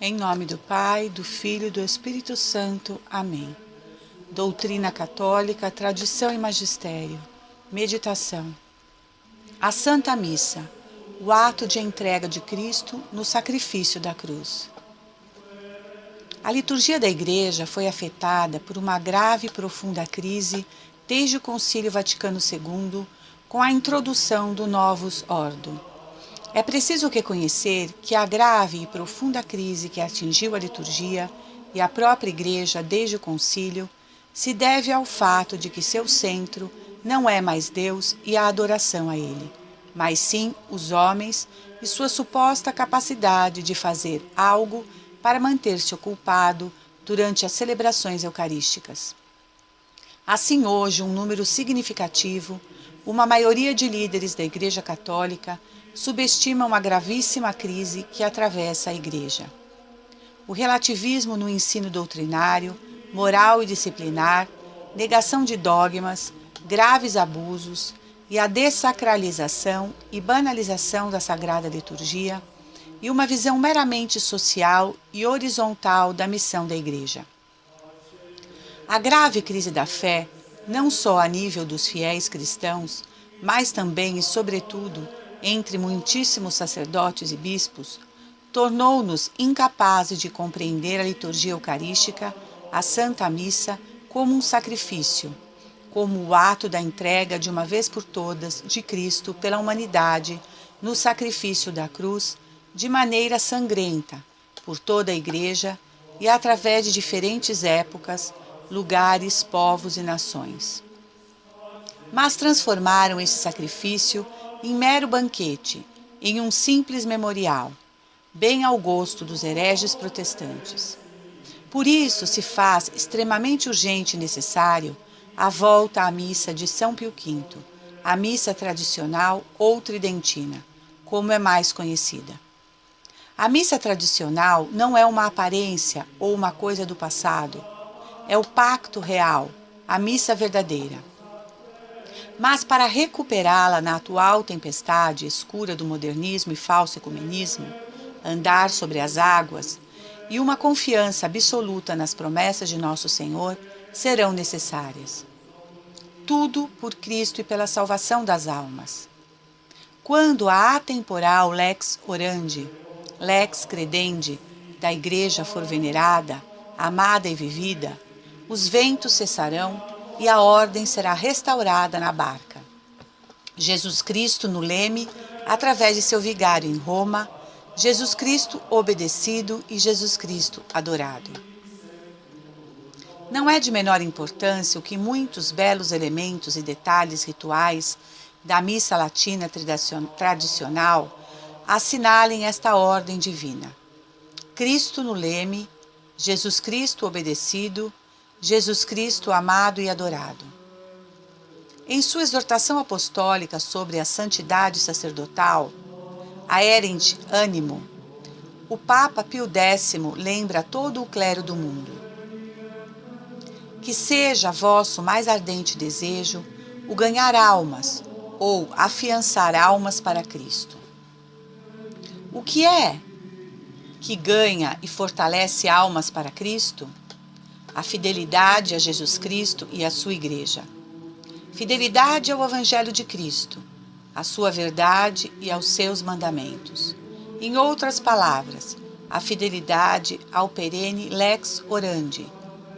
Em nome do Pai, do Filho e do Espírito Santo. Amém. Doutrina católica, tradição e magistério. Meditação. A Santa Missa, o ato de entrega de Cristo no sacrifício da cruz. A liturgia da Igreja foi afetada por uma grave e profunda crise desde o Concílio Vaticano II, com a introdução do Novus Ordo. É preciso reconhecer que a grave e profunda crise que atingiu a liturgia e a própria Igreja desde o Concílio se deve ao fato de que seu centro não é mais Deus e a adoração a Ele, mas sim os homens e sua suposta capacidade de fazer algo para manter-se ocupado durante as celebrações eucarísticas. Assim, hoje, um número significativo, uma maioria de líderes da Igreja Católica, subestimam a gravíssima crise que atravessa a Igreja. O relativismo no ensino doutrinário, moral e disciplinar, negação de dogmas, graves abusos e a dessacralização e banalização da Sagrada Liturgia e uma visão meramente social e horizontal da missão da Igreja. A grave crise da fé, não só a nível dos fiéis cristãos, mas também e sobretudo entre muitíssimos sacerdotes e bispos, tornou-nos incapazes de compreender a liturgia eucarística, a Santa Missa, como um sacrifício, como o ato da entrega de uma vez por todas de Cristo pela humanidade no sacrifício da cruz, de maneira sangrenta, por toda a Igreja e através de diferentes épocas, lugares, povos e nações. Mas transformaram esse sacrifício em mero banquete, em um simples memorial, bem ao gosto dos hereges protestantes. Por isso se faz extremamente urgente e necessário a volta à missa de São Pio V, a missa tradicional ou tridentina, como é mais conhecida. A missa tradicional não é uma aparência ou uma coisa do passado, é o pacto real, a missa verdadeira. Mas para recuperá-la na atual tempestade escura do modernismo e falso ecumenismo, andar sobre as águas e uma confiança absoluta nas promessas de nosso Senhor serão necessárias. Tudo por Cristo e pela salvação das almas. Quando a atemporal lex orandi, lex credendi, da Igreja for venerada, amada e vivida, os ventos cessarão e a ordem será restaurada na barca. Jesus Cristo no leme, através de seu vigário em Roma, Jesus Cristo obedecido e Jesus Cristo adorado. Não é de menor importância o que muitos belos elementos e detalhes rituais da missa latina tradicional assinalem esta ordem divina. Cristo no leme, Jesus Cristo obedecido, Jesus Cristo amado e adorado. Em sua exortação apostólica sobre a santidade sacerdotal, Aerent Animo, o Papa Pio X lembra todo o clero do mundo: que seja vosso mais ardente desejo o ganhar almas ou afiançar almas para Cristo. O que é que ganha e fortalece almas para Cristo? A fidelidade a Jesus Cristo e à sua Igreja. Fidelidade ao Evangelho de Cristo, à sua verdade e aos seus mandamentos. Em outras palavras, a fidelidade ao perene lex orandi,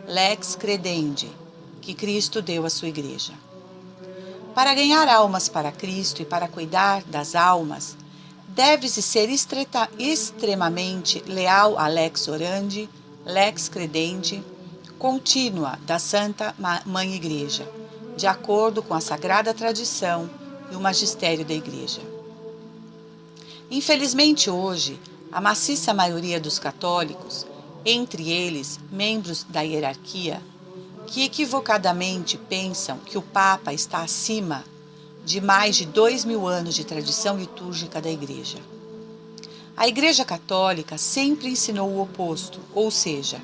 lex credendi, que Cristo deu à sua Igreja. Para ganhar almas para Cristo e para cuidar das almas, deve-se ser extremamente leal à lex orandi, lex credendi, contínua da Santa Mãe Igreja, de acordo com a sagrada tradição e o magistério da Igreja. Infelizmente hoje, a maciça maioria dos católicos, entre eles membros da hierarquia, que equivocadamente pensam que o Papa está acima de mais de 2000 anos de tradição litúrgica da Igreja. A Igreja Católica sempre ensinou o oposto, ou seja,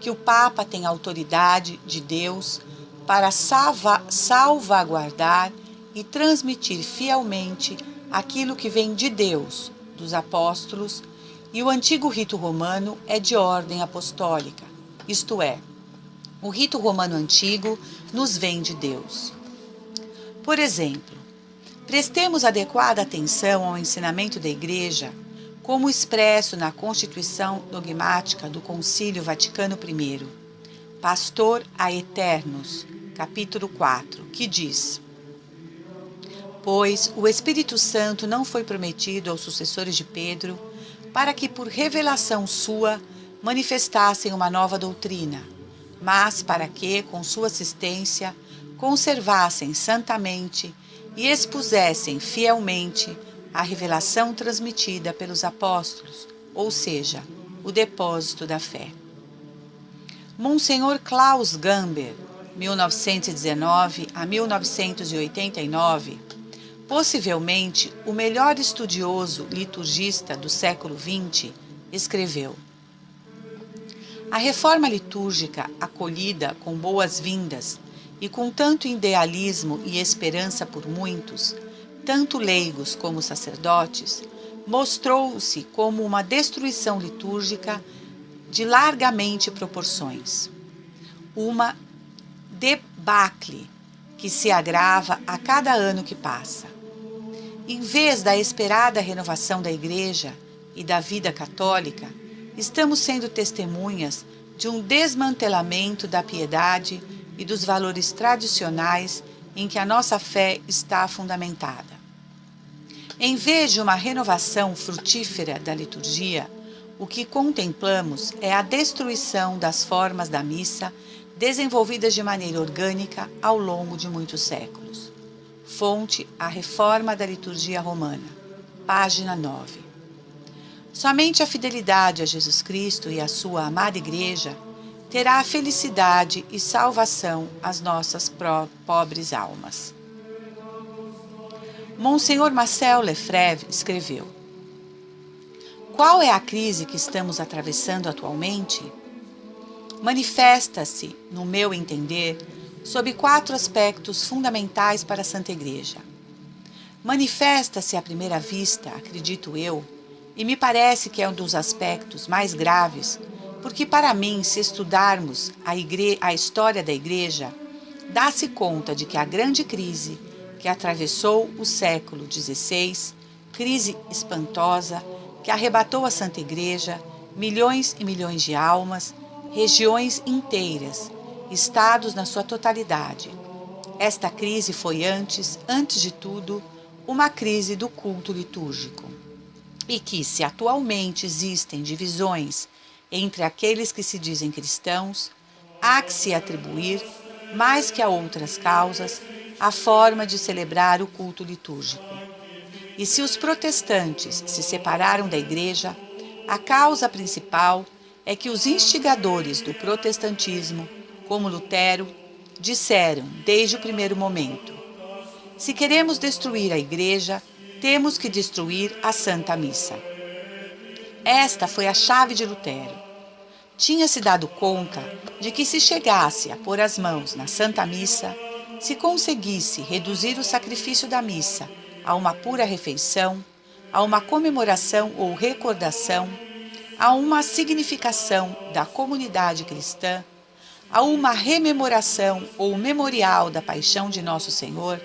que o Papa tem autoridade de Deus para salvaguardar e transmitir fielmente aquilo que vem de Deus, dos apóstolos e o antigo rito romano é de ordem apostólica, isto é, o rito romano antigo nos vem de Deus. Por exemplo, prestemos adequada atenção ao ensinamento da Igreja, como expresso na Constituição Dogmática do Concílio Vaticano I, Pastor Aeternos, capítulo 4, que diz: Pois o Espírito Santo não foi prometido aos sucessores de Pedro para que por revelação sua manifestassem uma nova doutrina, mas para que, com sua assistência, conservassem santamente e expusessem fielmente a revelação transmitida pelos apóstolos, ou seja, o depósito da fé. Monsenhor Klaus Gamber, 1919 a 1989, possivelmente o melhor estudioso liturgista do século XX, escreveu: A reforma litúrgica, acolhida com boas-vindas e com tanto idealismo e esperança por muitos, tanto leigos como sacerdotes, mostrou-se como uma destruição litúrgica de largamente proporções. Uma debacle que se agrava a cada ano que passa. Em vez da esperada renovação da Igreja e da vida católica, estamos sendo testemunhas de um desmantelamento da piedade e dos valores tradicionais em que a nossa fé está fundamentada. Em vez de uma renovação frutífera da liturgia, o que contemplamos é a destruição das formas da missa desenvolvidas de maneira orgânica ao longo de muitos séculos. Fonte: A Reforma da Liturgia Romana, página 9. Somente a fidelidade a Jesus Cristo e a sua amada Igreja terá a felicidade e salvação às nossas pobres almas. Monsenhor Marcel Lefebvre escreveu: Qual é a crise que estamos atravessando atualmente? Manifesta-se, no meu entender, sob 4 aspectos fundamentais para a Santa Igreja. Manifesta-se à primeira vista, acredito eu, e me parece que é um dos aspectos mais graves, porque para mim, se estudarmos a história da Igreja, dá-se conta de que a grande crise que atravessou o século XVI, crise espantosa que arrebatou a Santa Igreja, milhões e milhões de almas, regiões inteiras, estados na sua totalidade. Esta crise foi antes de tudo, uma crise do culto litúrgico. E que, se atualmente existem divisões entre aqueles que se dizem cristãos, há que se atribuir, mais que a outras causas, a forma de celebrar o culto litúrgico. E se os protestantes se separaram da Igreja, a causa principal é que os instigadores do protestantismo, como Lutero, disseram desde o primeiro momento: se queremos destruir a Igreja, temos que destruir a Santa Missa. Esta foi a chave de Lutero. Tinha-se dado conta de que se chegasse a pôr as mãos na Santa Missa, se conseguisse reduzir o sacrifício da missa a uma pura refeição, a uma comemoração ou recordação, a uma significação da comunidade cristã, a uma rememoração ou memorial da paixão de Nosso Senhor,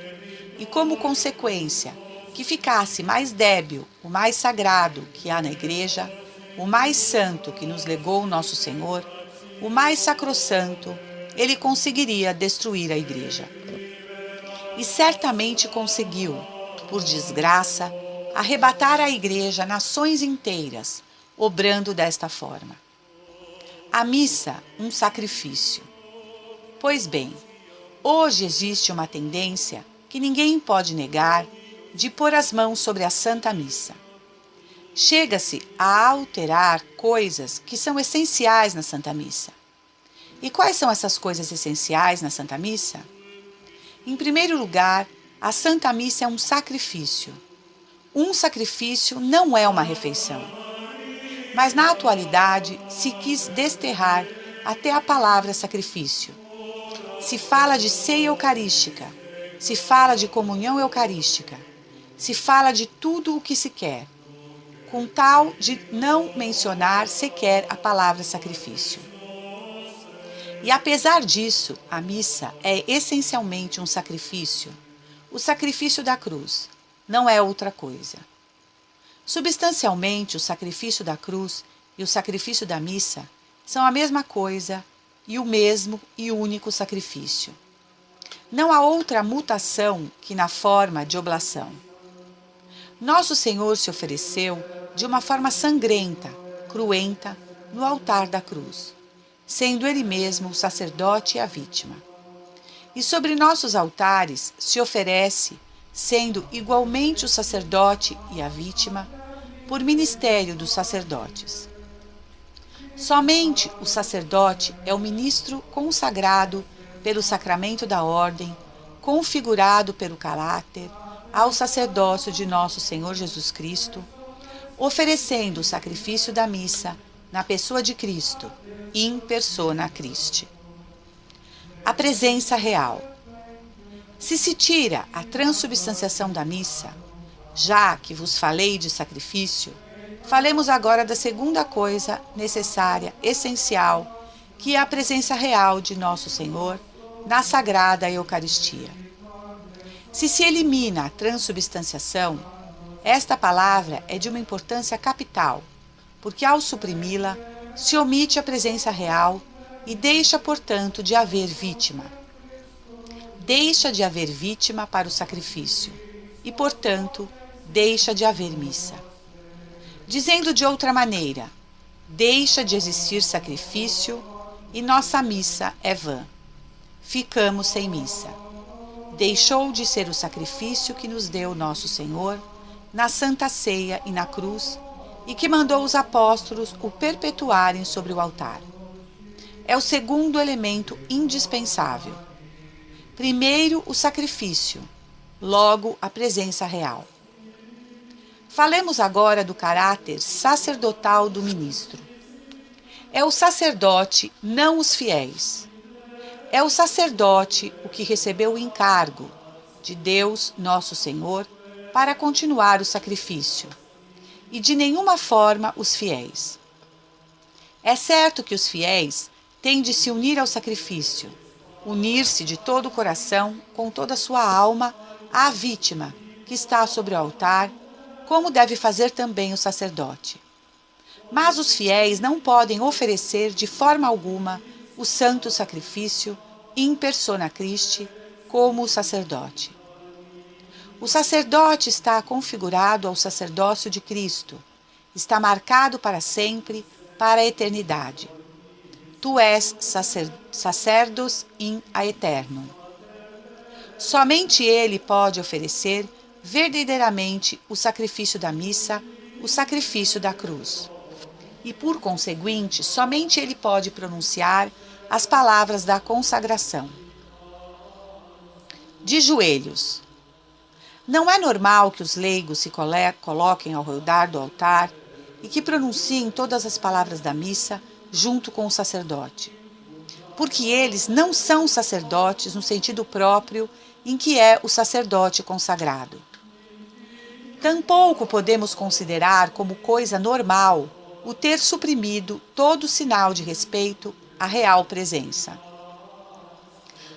e como consequência, que ficasse mais débil o mais sagrado que há na Igreja, o mais santo que nos legou Nosso Senhor, o mais sacrossanto, ele conseguiria destruir a Igreja. E certamente conseguiu, por desgraça, arrebatar à Igreja nações inteiras, obrando desta forma. A missa, um sacrifício. Pois bem, hoje existe uma tendência, que ninguém pode negar, de pôr as mãos sobre a Santa Missa. Chega-se a alterar coisas que são essenciais na Santa Missa. E quais são essas coisas essenciais na Santa Missa? Em primeiro lugar, a Santa Missa é um sacrifício. Um sacrifício não é uma refeição. Mas na atualidade se quis desterrar até a palavra sacrifício. Se fala de ceia eucarística, se fala de comunhão eucarística, se fala de tudo o que se quer. com tal de não mencionar sequer a palavra sacrifício. E apesar disso, a missa é essencialmente um sacrifício. O sacrifício da cruz não é outra coisa. Substancialmente, o sacrifício da cruz e o sacrifício da missa são a mesma coisa e o mesmo e único sacrifício. Não há outra mutação que na forma de oblação. Nosso Senhor se ofereceu de uma forma sangrenta, cruenta, no altar da cruz, sendo Ele mesmo o sacerdote e a vítima. E sobre nossos altares se oferece, sendo igualmente o sacerdote e a vítima, por ministério dos sacerdotes. Somente o sacerdote é o ministro consagrado pelo sacramento da ordem, configurado pelo caráter, ao sacerdócio de nosso Senhor Jesus Cristo, oferecendo o sacrifício da missa na pessoa de Cristo, in persona Christi. A presença real. Se se tira a transubstanciação da missa, já que vos falei de sacrifício, falemos agora da segunda coisa necessária, essencial, que é a presença real de Nosso Senhor na Sagrada Eucaristia. Se se elimina a transubstanciação, esta palavra é de uma importância capital, porque ao suprimi-la, se omite a presença real e deixa, portanto, de haver vítima. Deixa de haver vítima para o sacrifício e, portanto, deixa de haver missa. Dizendo de outra maneira, deixa de existir sacrifício e nossa missa é vã. Ficamos sem missa. Deixou de ser o sacrifício que nos deu nosso Senhor na Santa Ceia e na cruz e que mandou os apóstolos o perpetuarem sobre o altar. É o segundo elemento indispensável. Primeiro, o sacrifício, logo a presença real. Falemos agora do caráter sacerdotal do ministro. É o sacerdote, não os fiéis. É o sacerdote o que recebeu o encargo de Deus, nosso Senhor, para continuar o sacrifício, e de nenhuma forma os fiéis. É certo que os fiéis têm de se unir ao sacrifício, unir-se de todo o coração, com toda a sua alma, à vítima que está sobre o altar, como deve fazer também o sacerdote. Mas os fiéis não podem oferecer de forma alguma o santo sacrifício in persona Christi como o sacerdote. O sacerdote está configurado ao sacerdócio de Cristo, está marcado para sempre, para a eternidade. Tu és sacerdos in aeternum. Somente ele pode oferecer verdadeiramente o sacrifício da missa, o sacrifício da cruz. E, por conseguinte, somente ele pode pronunciar as palavras da consagração. De joelhos. Não é normal que os leigos se coloquem ao redor do altar e que pronunciem todas as palavras da missa junto com o sacerdote, porque eles não são sacerdotes no sentido próprio em que é o sacerdote consagrado. Tampouco podemos considerar como coisa normal o ter suprimido todo sinal de respeito à real presença.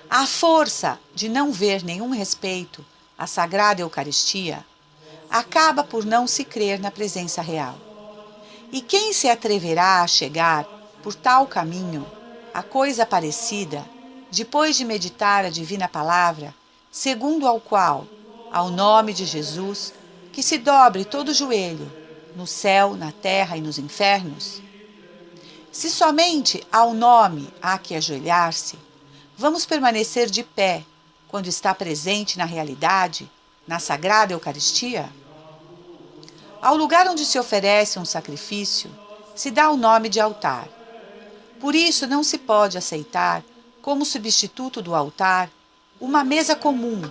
A força de não ver nenhum respeito à Sagrada Eucaristia acaba por não se crer na presença real. E quem se atreverá a chegar por tal caminho a coisa parecida, depois de meditar a divina palavra, segundo ao qual, ao nome de Jesus, que se dobre todo joelho, no céu, na terra e nos infernos? Se somente ao nome há que ajoelhar-se, vamos permanecer de pé quando está presente na realidade, na Sagrada Eucaristia? Ao lugar onde se oferece um sacrifício, se dá o nome de altar. Por isso não se pode aceitar, como substituto do altar, uma mesa comum,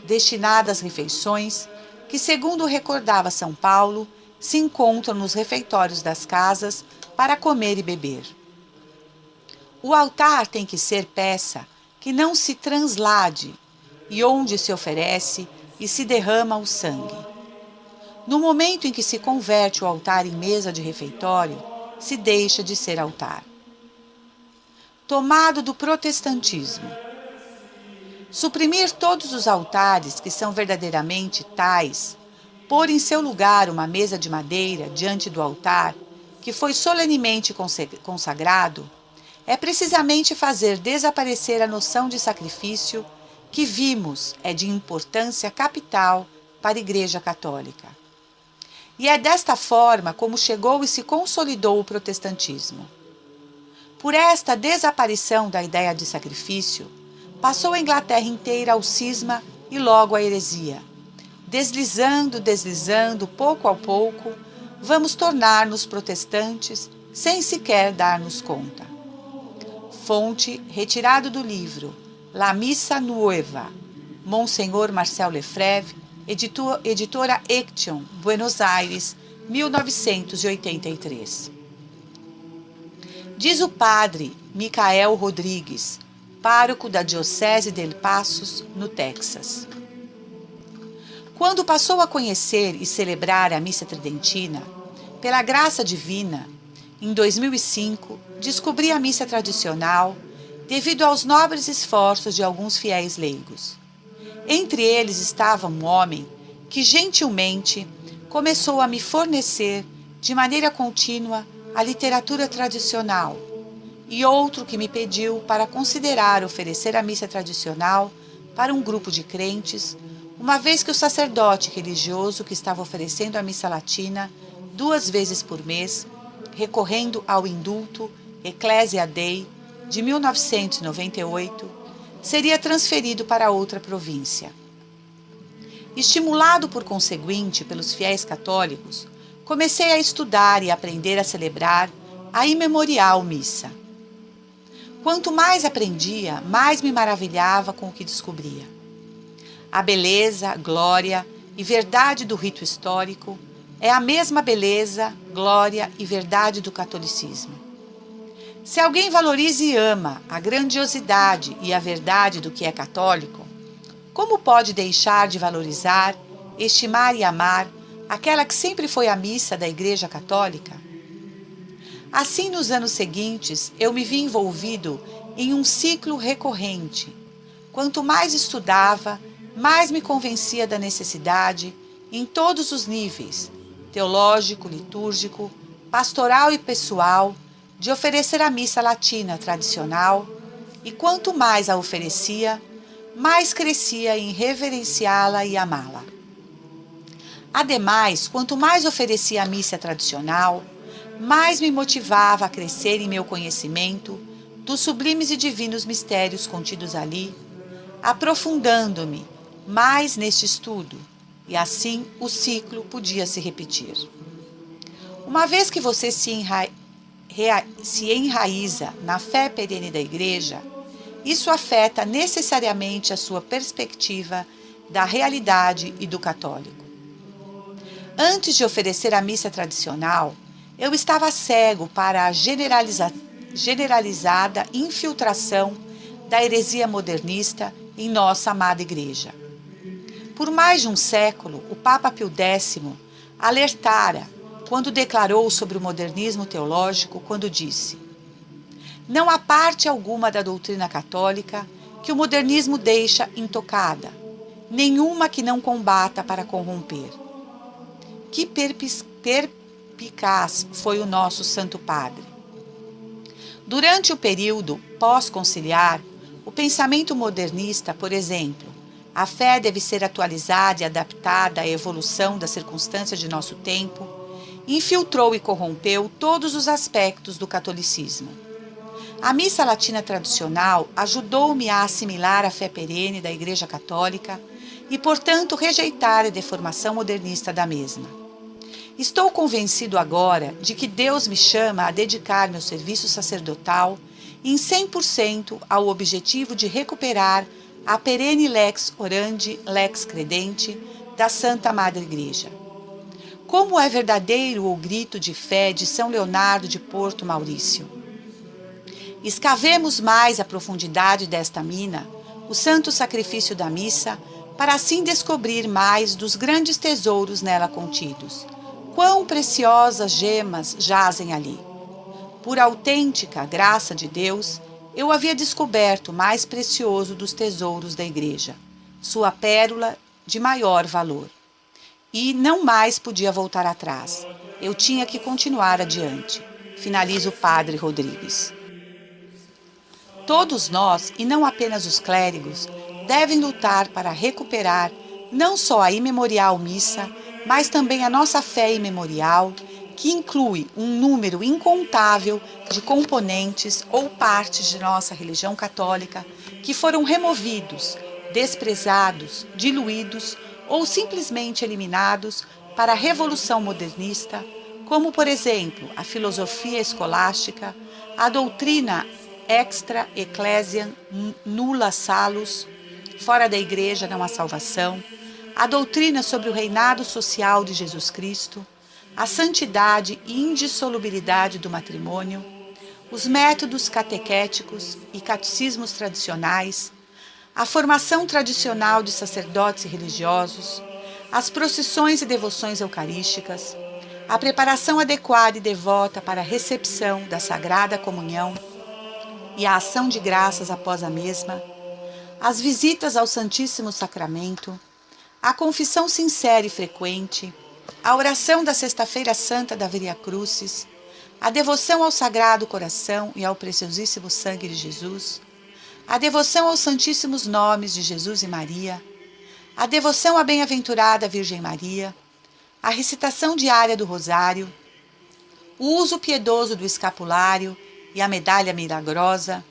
destinada às refeições, que, segundo recordava São Paulo, se encontram nos refeitórios das casas para comer e beber. O altar tem que ser peça que não se translade e onde se oferece e se derrama o sangue. No momento em que se converte o altar em mesa de refeitório, se deixa de ser altar. Tomado do protestantismo. Suprimir todos os altares que são verdadeiramente tais, pôr em seu lugar uma mesa de madeira diante do altar, que foi solenemente consagrado, é precisamente fazer desaparecer a noção de sacrifício que vimos é de importância capital para a Igreja Católica. E é desta forma como chegou e se consolidou o protestantismo. Por esta desaparição da ideia de sacrifício, passou a Inglaterra inteira ao cisma e logo à heresia. Deslizando, pouco a pouco, vamos tornar-nos protestantes sem sequer dar-nos conta. Fonte retirado do livro La Missa Nueva, Monsenhor Marcel Lefebvre, editora Action, Buenos Aires, 1983. Diz o padre Micael Rodrigues, pároco da Diocese de El Paso, no Texas. Quando passou a conhecer e celebrar a missa tridentina, pela graça divina, em 2005, descobri a missa tradicional devido aos nobres esforços de alguns fiéis leigos. Entre eles estava um homem que gentilmente começou a me fornecer de maneira contínua a literatura tradicional e outro que me pediu para considerar oferecer a missa tradicional para um grupo de crentes, uma vez que o sacerdote religioso que estava oferecendo a missa latina 2 vezes por mês, recorrendo ao indulto Ecclesia Dei de 1998, seria transferido para outra província. Estimulado por conseguinte pelos fiéis católicos, comecei a estudar e aprender a celebrar a imemorial missa. Quanto mais aprendia, mais me maravilhava com o que descobria. A beleza, glória e verdade do rito histórico é a mesma beleza, glória e verdade do catolicismo. Se alguém valoriza e ama a grandiosidade e a verdade do que é católico, como pode deixar de valorizar, estimar e amar aquela que sempre foi a missa da Igreja Católica? Assim, nos anos seguintes, eu me vi envolvido em um ciclo recorrente. Quanto mais estudava, mais me convencia da necessidade, em todos os níveis, teológico, litúrgico, pastoral e pessoal, de oferecer a missa latina tradicional, e quanto mais a oferecia, mais crescia em reverenciá-la e amá-la. Ademais, quanto mais oferecia a missa tradicional, mais me motivava a crescer em meu conhecimento dos sublimes e divinos mistérios contidos ali, aprofundando-me mais neste estudo, e assim o ciclo podia se repetir. Uma vez que você se enraiza na fé perene da Igreja, isso afeta necessariamente a sua perspectiva da realidade e do católico. Antes de oferecer a missa tradicional, eu estava cego para a generalizada infiltração da heresia modernista em nossa amada Igreja. Por mais de um século, o Papa Pio X alertara quando declarou sobre o modernismo teológico, quando disse: não há parte alguma da doutrina católica que o modernismo deixa intocada, nenhuma que não combata para corromper. Que perspicaz foi o nosso Santo Padre. Durante o período pós-conciliar, o pensamento modernista, por exemplo, a fé deve ser atualizada e adaptada à evolução das circunstâncias de nosso tempo, infiltrou e corrompeu todos os aspectos do catolicismo. A missa latina tradicional ajudou-me a assimilar a fé perene da Igreja Católica e, portanto, rejeitar a deformação modernista da mesma. Estou convencido agora de que Deus me chama a dedicar meu serviço sacerdotal em 100% ao objetivo de recuperar a perene lex orandi, lex credenti da Santa Madre Igreja. Como é verdadeiro o grito de fé de São Leonardo de Porto Maurício. Escavemos mais a profundidade desta mina, o santo sacrifício da missa, para assim descobrir mais dos grandes tesouros nela contidos. Quão preciosas gemas jazem ali! Por autêntica graça de Deus, eu havia descoberto o mais precioso dos tesouros da Igreja, sua pérola de maior valor. E não mais podia voltar atrás. Eu tinha que continuar adiante. Finaliza o Padre Rodrigues. Todos nós, e não apenas os clérigos, devem lutar para recuperar não só a imemorial missa, mas também a nossa fé imemorial, que inclui um número incontável de componentes ou partes de nossa religião católica que foram removidos, desprezados, diluídos ou simplesmente eliminados para a Revolução Modernista, como, por exemplo, a filosofia escolástica, a doutrina extra ecclesiam nulla salus, fora da igreja não há salvação, a doutrina sobre o reinado social de Jesus Cristo, a santidade e indissolubilidade do matrimônio, os métodos catequéticos e catecismos tradicionais, a formação tradicional de sacerdotes e religiosos, as procissões e devoções eucarísticas, a preparação adequada e devota para a recepção da Sagrada Comunhão e a ação de graças após a mesma, as visitas ao Santíssimo Sacramento, a confissão sincera e frequente, a oração da Sexta-feira Santa da Via Crucis, a devoção ao Sagrado Coração e ao Preciosíssimo Sangue de Jesus, a devoção aos Santíssimos Nomes de Jesus e Maria, a devoção à Bem-aventurada Virgem Maria, a recitação diária do Rosário, o uso piedoso do escapulário e a medalha milagrosa,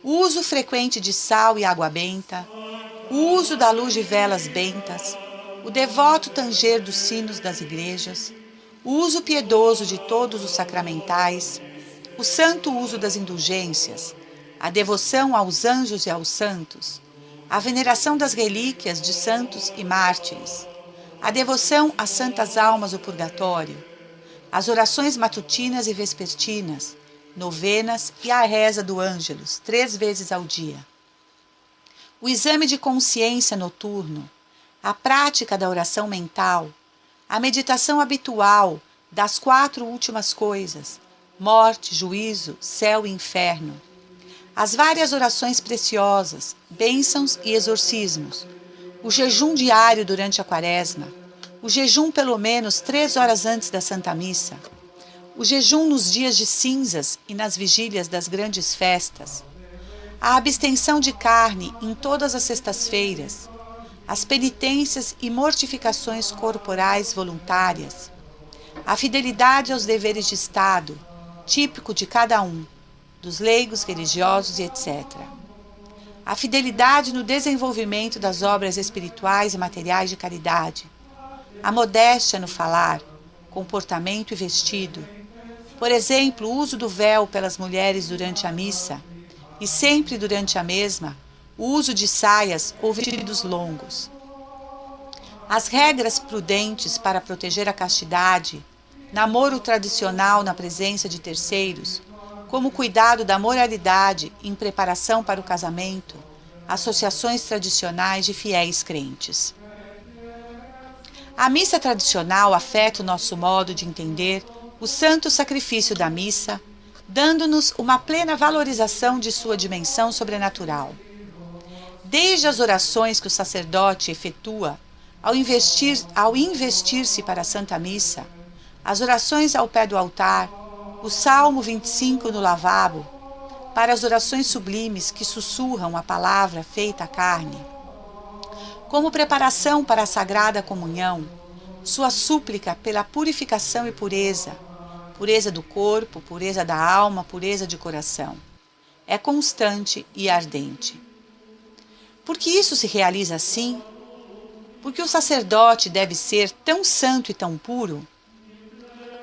o uso frequente de sal e água benta, o uso da luz de velas bentas, o devoto tanger dos sinos das igrejas, o uso piedoso de todos os sacramentais, o santo uso das indulgências, a devoção aos anjos e aos santos, a veneração das relíquias de santos e mártires, a devoção às santas almas do purgatório, as orações matutinas e vespertinas, novenas e a reza do Ângelus, 3 vezes ao dia, o exame de consciência noturno, a prática da oração mental, a meditação habitual das 4 últimas coisas, morte, juízo, céu e inferno, as várias orações preciosas, bênçãos e exorcismos, o jejum diário durante a quaresma, o jejum pelo menos 3 horas antes da Santa Missa, o jejum nos dias de cinzas e nas vigílias das grandes festas, a abstenção de carne em todas as sextas-feiras, as penitências e mortificações corporais voluntárias, a fidelidade aos deveres de Estado, típico de cada um, dos leigos, religiosos e etc. A fidelidade no desenvolvimento das obras espirituais e materiais de caridade, a modéstia no falar, comportamento e vestido, por exemplo, o uso do véu pelas mulheres durante a missa e sempre durante a mesma, o uso de saias ou vestidos longos. As regras prudentes para proteger a castidade, namoro tradicional na presença de terceiros, como cuidado da moralidade em preparação para o casamento, associações tradicionais de fiéis crentes. A missa tradicional afeta o nosso modo de entender o santo sacrifício da missa, dando-nos uma plena valorização de sua dimensão sobrenatural. Desde as orações que o sacerdote efetua ao investir-se para a Santa Missa, as orações ao pé do altar, o Salmo 25 no lavabo, para as orações sublimes que sussurram a palavra feita carne, como preparação para a Sagrada Comunhão, sua súplica pela purificação e pureza, pureza do corpo, pureza da alma, pureza de coração, é constante e ardente. Por que isso se realiza assim? Porque o sacerdote deve ser tão santo e tão puro?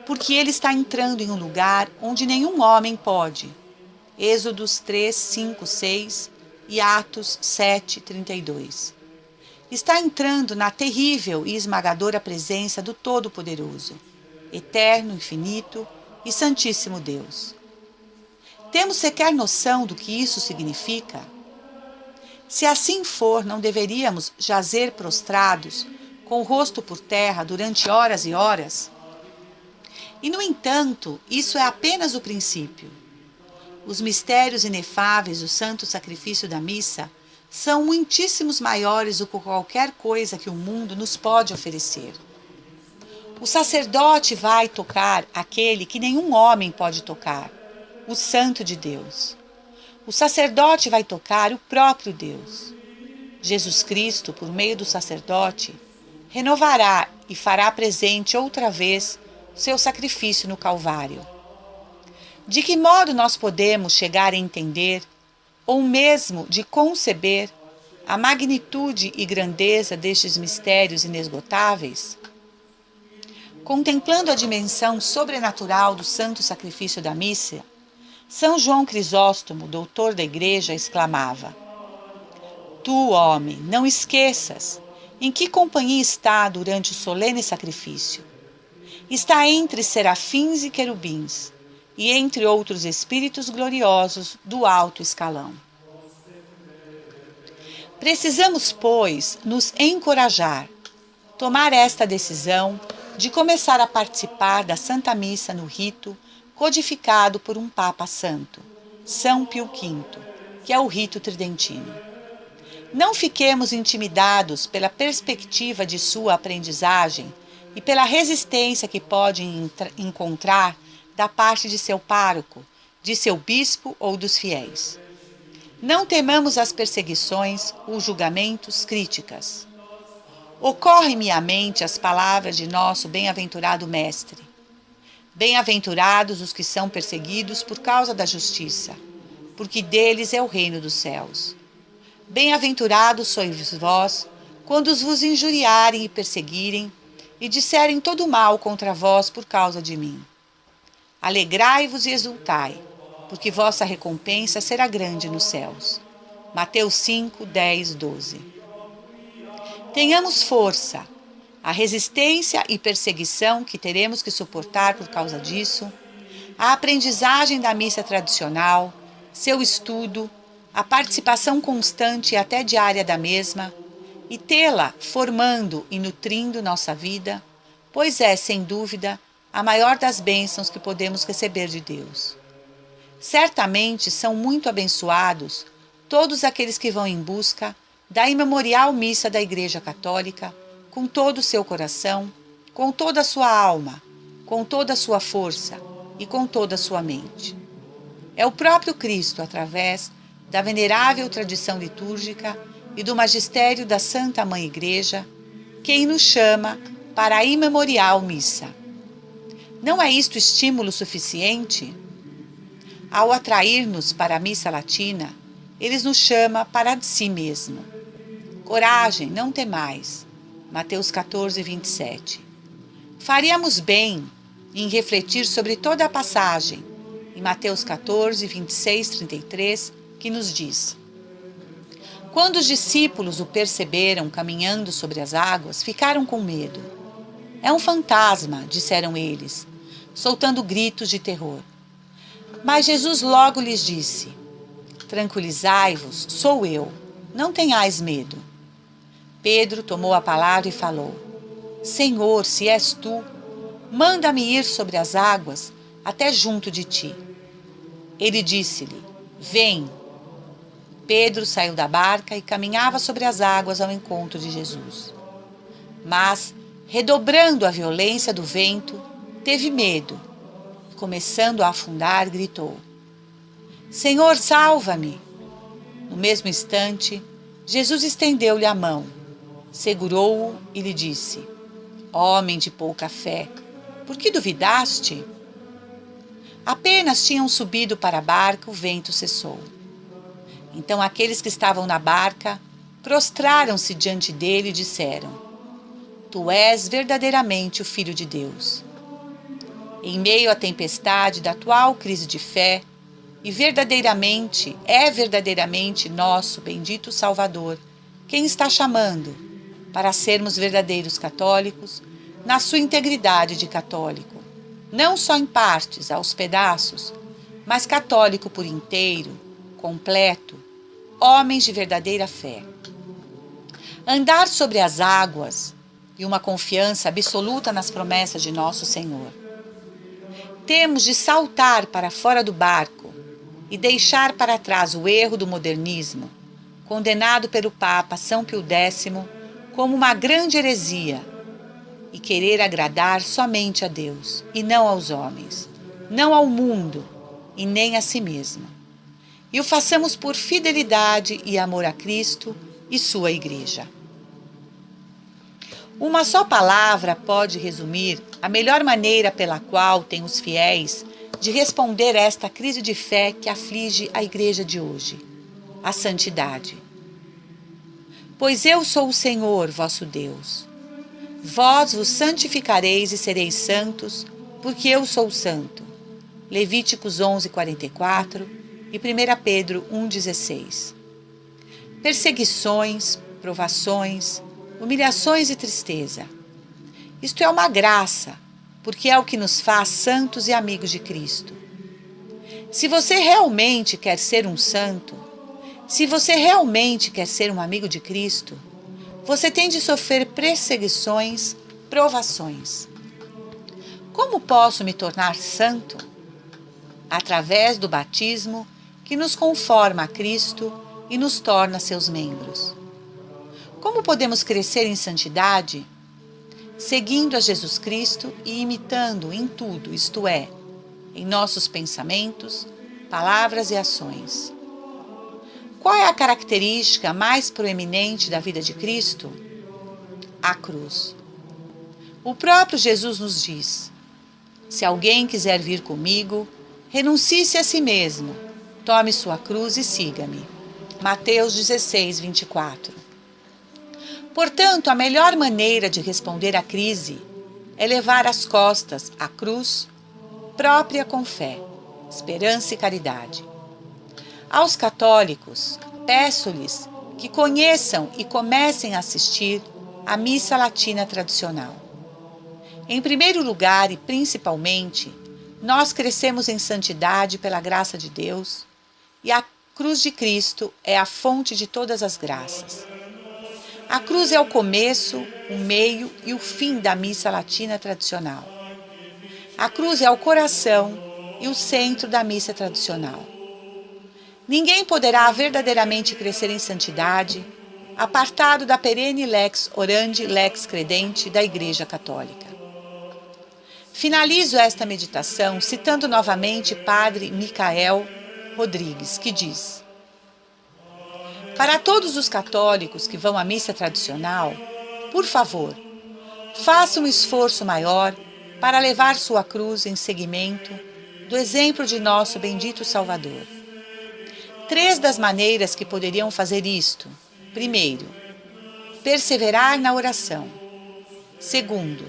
Porque ele está entrando em um lugar onde nenhum homem pode. Êxodos 3, 5, 6 e Atos 7, 32. Está entrando na terrível e esmagadora presença do Todo-Poderoso, eterno, infinito e santíssimo Deus. Temos sequer noção do que isso significa? Se assim for, não deveríamos jazer prostrados, com o rosto por terra, durante horas e horas? E, no entanto, isso é apenas o princípio. Os mistérios inefáveis do santo sacrifício da missa são muitíssimos maiores do que qualquer coisa que o mundo nos pode oferecer. O sacerdote vai tocar aquele que nenhum homem pode tocar, o Santo de Deus. O sacerdote vai tocar o próprio Deus. Jesus Cristo, por meio do sacerdote, renovará e fará presente outra vez seu sacrifício no Calvário. De que modo nós podemos chegar a entender, ou mesmo de conceber, a magnitude e grandeza destes mistérios inesgotáveis? Contemplando a dimensão sobrenatural do santo sacrifício da missa, São João Crisóstomo, doutor da Igreja, exclamava: Tu, homem, não esqueças em que companhia está durante o solene sacrifício. Está entre serafins e querubins, e entre outros espíritos gloriosos do alto escalão. Precisamos, pois, nos encorajar, tomar esta decisão de começar a participar da Santa Missa no rito codificado por um Papa Santo, São Pio V, que é o rito tridentino. Não fiquemos intimidados pela perspectiva de sua aprendizagem e pela resistência que pode encontrar da parte de seu pároco, de seu bispo ou dos fiéis. Não temamos as perseguições, os julgamentos, críticas. Ocorrem-me à mente as palavras de nosso bem-aventurado Mestre: Bem-aventurados os que são perseguidos por causa da justiça, porque deles é o reino dos céus. Bem-aventurados sois vós, quando os vos injuriarem e perseguirem, e disserem todo mal contra vós por causa de mim. Alegrai-vos e exultai, porque vossa recompensa será grande nos céus. Mateus 5, 10, 12. Tenhamos força. A resistência e perseguição que teremos que suportar por causa disso, a aprendizagem da missa tradicional, seu estudo, a participação constante e até diária da mesma, e tê-la formando e nutrindo nossa vida, pois é, sem dúvida, a maior das bênçãos que podemos receber de Deus. Certamente são muito abençoados todos aqueles que vão em busca da imemorial missa da Igreja Católica, com todo o seu coração, com toda a sua alma, com toda a sua força e com toda a sua mente. É o próprio Cristo, através da venerável tradição litúrgica e do magistério da Santa Mãe Igreja, quem nos chama para a imemorial missa. Não é isto estímulo suficiente? Ao atrair-nos para a missa latina, ele nos chama para si mesmo. Coragem, não temais. Mateus 14, 27. Faríamos bem em refletir sobre toda a passagem, em Mateus 14, 26, 33, que nos diz: Quando os discípulos o perceberam caminhando sobre as águas, ficaram com medo. É um fantasma, disseram eles, soltando gritos de terror. Mas Jesus logo lhes disse: Tranquilizai-vos, sou eu, não tenhais medo. Pedro tomou a palavra e falou: Senhor, se és tu, manda-me ir sobre as águas até junto de ti. Ele disse-lhe: Vem. Pedro saiu da barca e caminhava sobre as águas ao encontro de Jesus. Mas, redobrando a violência do vento, teve medo. Começando a afundar, gritou: Senhor, salva-me! No mesmo instante, Jesus estendeu-lhe a mão, segurou-o e lhe disse: Homem de pouca fé, por que duvidaste? Apenas tinham subido para a barca, o vento cessou. Então aqueles que estavam na barca prostraram-se diante dele e disseram: Tu és verdadeiramente o Filho de Deus. Em meio à tempestade da atual crise de fé, e verdadeiramente nosso bendito Salvador, quem está chamando para sermos verdadeiros católicos, na sua integridade de católico, não só em partes, aos pedaços, mas católico por inteiro, completo, homens de verdadeira fé. Andar sobre as águas e uma confiança absoluta nas promessas de nosso Senhor. Temos de saltar para fora do barco e deixar para trás o erro do modernismo, condenado pelo Papa São Pio X como uma grande heresia, e querer agradar somente a Deus e não aos homens, não ao mundo e nem a si mesmo. E o façamos por fidelidade e amor a Cristo e sua Igreja. Uma só palavra pode resumir a melhor maneira pela qual têm os fiéis de responder a esta crise de fé que aflige a Igreja de hoje: a santidade. Pois eu sou o Senhor, vosso Deus. Vós vos santificareis e sereis santos, porque eu sou santo. Levíticos 11:44 e 1 Pedro 1:16. Perseguições, provações, humilhações e tristeza. Isto é uma graça, porque é o que nos faz santos e amigos de Cristo. Se você realmente quer ser um santo, se você realmente quer ser um amigo de Cristo, você tem de sofrer perseguições, provações. Como posso me tornar santo? Através do batismo que nos conforma a Cristo e nos torna seus membros. Como podemos crescer em santidade? Seguindo a Jesus Cristo e imitando em tudo, isto é, em nossos pensamentos, palavras e ações. Qual é a característica mais proeminente da vida de Cristo? A cruz. O próprio Jesus nos diz: se alguém quiser vir comigo, renuncie-se a si mesmo, tome sua cruz e siga-me. Mateus 16:24. Portanto, a melhor maneira de responder à crise é levar às costas a cruz própria com fé, esperança e caridade. Aos católicos, peço-lhes que conheçam e comecem a assistir à missa latina tradicional. Em primeiro lugar e principalmente, nós crescemos em santidade pela graça de Deus e a cruz de Cristo é a fonte de todas as graças. A cruz é o começo, o meio e o fim da missa latina tradicional. A cruz é o coração e o centro da missa tradicional. Ninguém poderá verdadeiramente crescer em santidade apartado da perene lex orandi lex credenti da Igreja Católica. Finalizo esta meditação citando novamente Padre Micael Rodrigues, que diz: para todos os católicos que vão à missa tradicional, por favor, faça um esforço maior para levar sua cruz em seguimento do exemplo de nosso bendito Salvador. 3 das maneiras que poderiam fazer isto: primeiro, perseverar na oração. Segundo,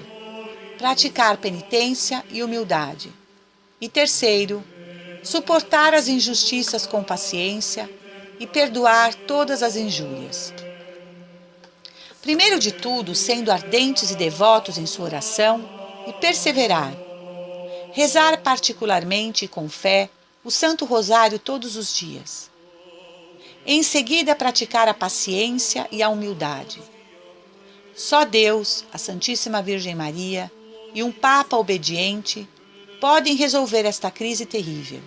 praticar penitência e humildade. E terceiro, suportar as injustiças com paciência e perdoar todas as injúrias. Primeiro de tudo, sendo ardentes e devotos em sua oração e perseverar. Rezar particularmente e com fé o Santo Rosário todos os dias. Em seguida, praticar a paciência e a humildade. Só Deus, a Santíssima Virgem Maria e um Papa obediente podem resolver esta crise terrível.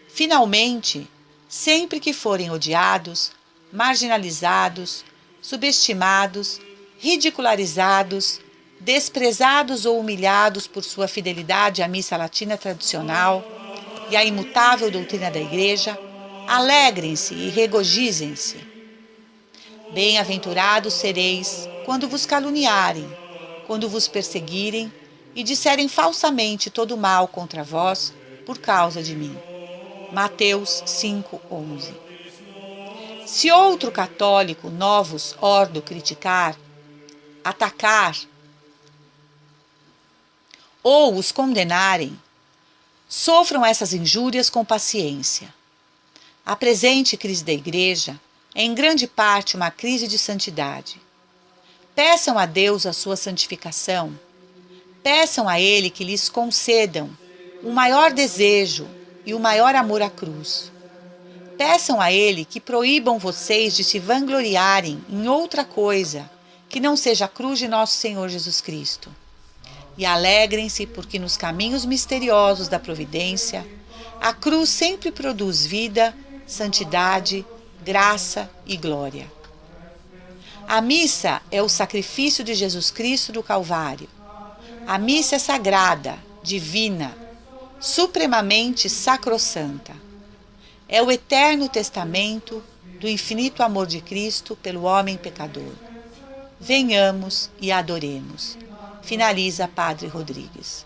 Finalmente, sempre que forem odiados, marginalizados, subestimados, ridicularizados, desprezados ou humilhados por sua fidelidade à missa latina tradicional e à imutável doutrina da Igreja, alegrem-se e regozijem-se. Bem-aventurados sereis quando vos caluniarem, quando vos perseguirem e disserem falsamente todo mal contra vós por causa de mim. Mateus 5:11. Se outro católico novus ordo criticar, atacar ou os condenarem, sofram essas injúrias com paciência. A presente crise da Igreja é em grande parte uma crise de santidade. Peçam a Deus a sua santificação. Peçam a Ele que lhes concedam o maior desejo e o maior amor à cruz. Peçam a Ele que proíbam vocês de se vangloriarem em outra coisa que não seja a cruz de nosso Senhor Jesus Cristo. E alegrem-se porque nos caminhos misteriosos da providência, a cruz sempre produz vida, santidade, graça e glória. A missa é o sacrifício de Jesus Cristo do Calvário. A missa é sagrada, divina, supremamente sacrossanta. É o eterno testamento do infinito amor de Cristo pelo homem pecador. Venhamos e adoremos. Finaliza Padre Rodrigues.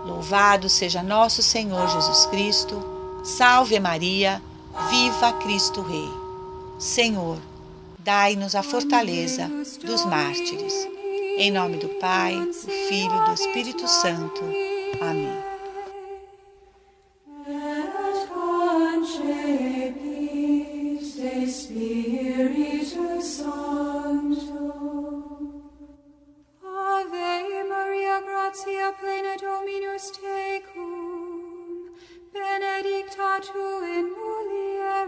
Louvado seja nosso Senhor Jesus Cristo. Salve Maria, viva Cristo Rei. Senhor, dai-nos a fortaleza dos mártires. Em nome do Pai, do Filho e do Espírito Santo. Amém. Ave Maria, gratia plena Dominus tecum, benedicta tu in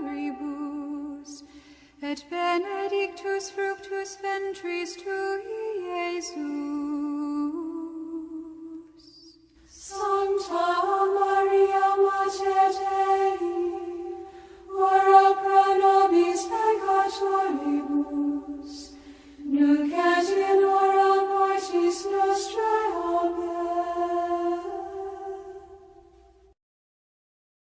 mulieribus, et benedictus fructus ventris tui, Iesus.